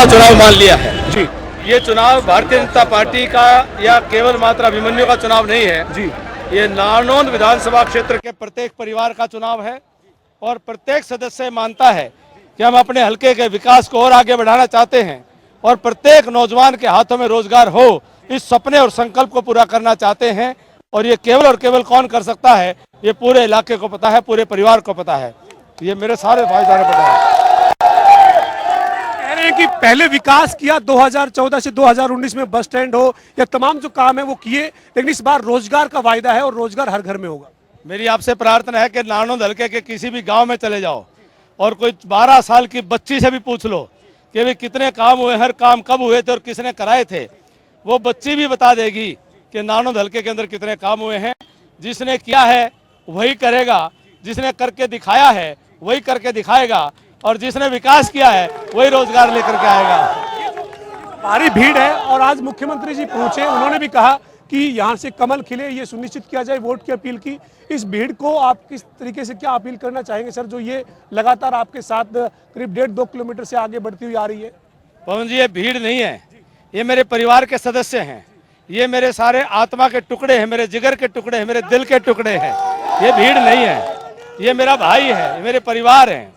का चुनाव मान लिया है जी ये चुनाव भारतीय जनता पार्टी का या केवल मात्र अभिमन्यु का चुनाव नहीं है जी। ये नारनौंद विधानसभा क्षेत्र के प्रत्येक परिवार का चुनाव है और प्रत्येक सदस्य मानता है कि हम अपने हलके के विकास को और आगे बढ़ाना चाहते हैं और प्रत्येक नौजवान के हाथों में रोजगार हो इस सपने और संकल्प को पूरा करना चाहते हैं। और ये केवल और केवल कौन कर सकता है, ये पूरे इलाके को पता है, पूरे परिवार को पता है, ये मेरे सारे भाईचारे पता है। कह रहे हैं कि पहले विकास किया 2014 से 2019 में, बस स्टैंड हो या तमाम जो काम है वो किए, लेकिन इस बार रोजगार का वायदा है और रोजगार हर घर में होगा। मेरी आपसे प्रार्थना है कि नारनौंद हलके के किसी भी गांव में चले जाओ और कोई 12 साल की बच्ची से भी पूछ लो कि भाई कितने काम हुए, हर काम कब हुए थे और किसने कराए थे, वो बच्ची भी बता देगी कि नारनौंद हलके के अंदर कितने काम हुए हैं। जिसने किया है वही करेगा, जिसने करके दिखाया है वही करके दिखाएगा और जिसने विकास किया है वही रोजगार लेकर के आएगा। भारी भीड़ है और आज मुख्यमंत्री जी पहुंचे, उन्होंने भी कहा कि यहाँ से कमल खिले, ये सुनिश्चित किया जाए, वोट की अपील की। इस भीड़ को आप किस तरीके से क्या अपील करना चाहेंगे सर, जो ये लगातार आपके साथ करीब 1.5-2 किलोमीटर से आगे बढ़ती हुई आ रही है? पवन जी, ये भीड़ नहीं है, ये मेरे परिवार के सदस्य हैं, ये मेरे सारे आत्मा के टुकड़े हैं, मेरे जिगर के टुकड़े हैं, मेरे दिल के टुकड़े हैं। ये भीड़ नहीं है, ये मेरा भाई है, ये मेरे परिवार हैं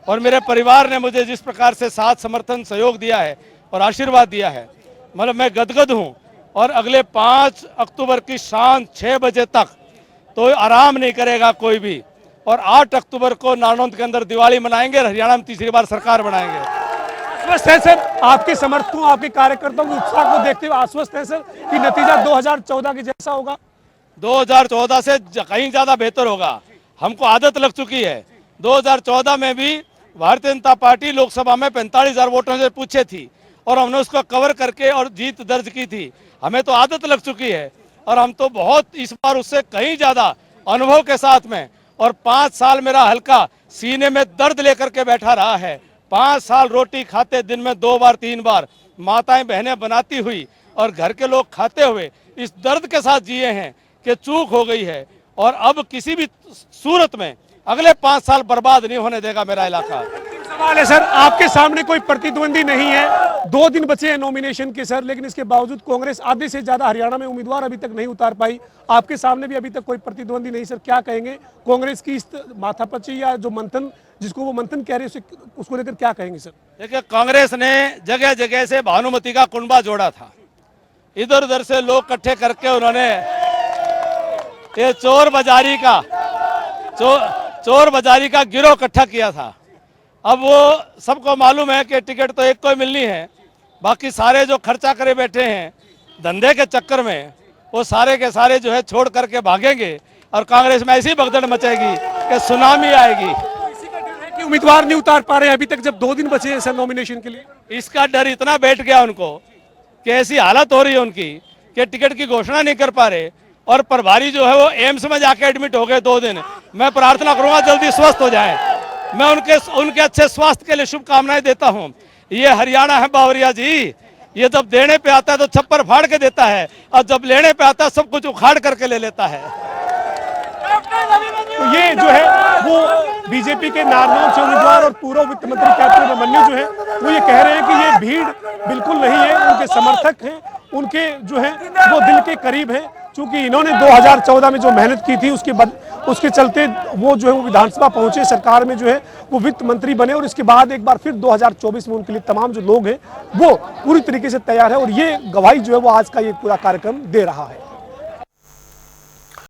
और मेरे परिवार ने मुझे जिस प्रकार से साथ समर्थन सहयोग दिया है और आशीर्वाद दिया है, मतलब मैं गदगद हूँ। और अगले 5 अक्टूबर की शाम 6 बजे तक तो आराम नहीं करेगा कोई भी और 8 अक्टूबर को नारनौंद के अंदर दिवाली मनाएंगे और हरियाणा में तीसरी बार सरकार बनाएंगे। आश्वस्त है सर, आपके समर्थकों, आपके कार्यकर्ताओं के उत्साह को देखते हुए आश्वस्त है सर कि नतीजा 2014 के जैसा होगा? 2014 से कहीं ज्यादा बेहतर होगा। हमको आदत लग चुकी है। 2014 में भी भारतीय जनता पार्टी लोकसभा में 45,000 वोटों से पूछे थी और हमने उसको कवर करके और जीत दर्ज की थी। हमें तो आदत लग चुकी है और हम तो बहुत इस बार उससे कहीं ज्यादा अनुभव के साथ में, और 5 साल मेरा हल्का सीने में दर्द लेकर के बैठा रहा है। 5 साल रोटी खाते दिन में 2 बार 3 बार माताएं बहनें बनाती हुई और घर के लोग खाते हुए इस दर्द के साथ जिए हैं कि चूक हो गई है और अब किसी भी सूरत में अगले 5 साल बर्बाद नहीं होने देगा मेरा इलाका। सवाल है सर, आपके सामने कोई प्रतिद्वंदी नहीं है, 2 दिन बचे हैं नॉमिनेशन के सर, लेकिन इसके बावजूद कांग्रेस आधे से ज्यादा हरियाणा में उम्मीदवार अभी तक नहीं उतार पाई। आपके सामने भी अभी तक कोई प्रतिद्वंदी नहीं, सर क्या कहेंगे कांग्रेस की इस माथापच्ची या जो मंथन, जिसको वो मंथन कह रहे हैं, उसको लेकर क्या कहेंगे सर? देखिए, कांग्रेस ने जगह जगह से भानुमति का कुंबा जोड़ा था, इधर उधर से लोग इकट्ठे करके उन्होंने ये चोर बाजारी का गिरोह इकट्ठा किया था। अब वो सबको मालूम है कि टिकट तो एक को ही मिलनी है, बाकी सारे जो खर्चा करे बैठे हैं धंधे के चक्कर में, वो सारे के सारे जो है छोड़ करके भागेंगे और कांग्रेस में ऐसी भगदड़ मचेगी कि सुनामी आएगी। कि उम्मीदवार नहीं उतार पा रहे हैं अभी तक, जब 2 दिन बचे हैं सर नॉमिनेशन के लिए। इसका डर इतना बैठ गया उनको कि ऐसी हालत हो रही है उनकी कि टिकट की घोषणा नहीं कर पा रहे और प्रभारी जो है वो एम्स में जाके एडमिट हो गए 2 दिन। मैं प्रार्थना करूंगा जल्दी स्वस्थ हो जाए। मैं उनके अच्छे स्वास्थ्य के लिए शुभकामनाएं देता हूं। ये हरियाणा है बावरिया जी, ये जब देने पे आता है तो छप्पर फाड़ के देता है और जब लेने पे आता है सब कुछ उखाड़ करके ले लेता है। तो ये जो है वो बीजेपी के नारनौंद से उम्मीदवार और पूर्व वित्त मंत्री कैप्टन अभिमन्यु जो है वो ये कह रहे हैं कि ये भीड़ बिल्कुल नहीं है, उनके समर्थक हैं, उनके जो है वो दिल के करीब हैं, क्योंकि इन्होंने 2014 में जो मेहनत की थी उसके चलते वो जो है वो विधानसभा पहुंचे, सरकार में जो है वो वित्त मंत्री बने और इसके बाद एक बार फिर 2024 में उनके लिए तमाम जो लोग हैं वो पूरी तरीके से तैयार है और ये गवाही जो है वो आज का ये पूरा कार्यक्रम दे रहा है।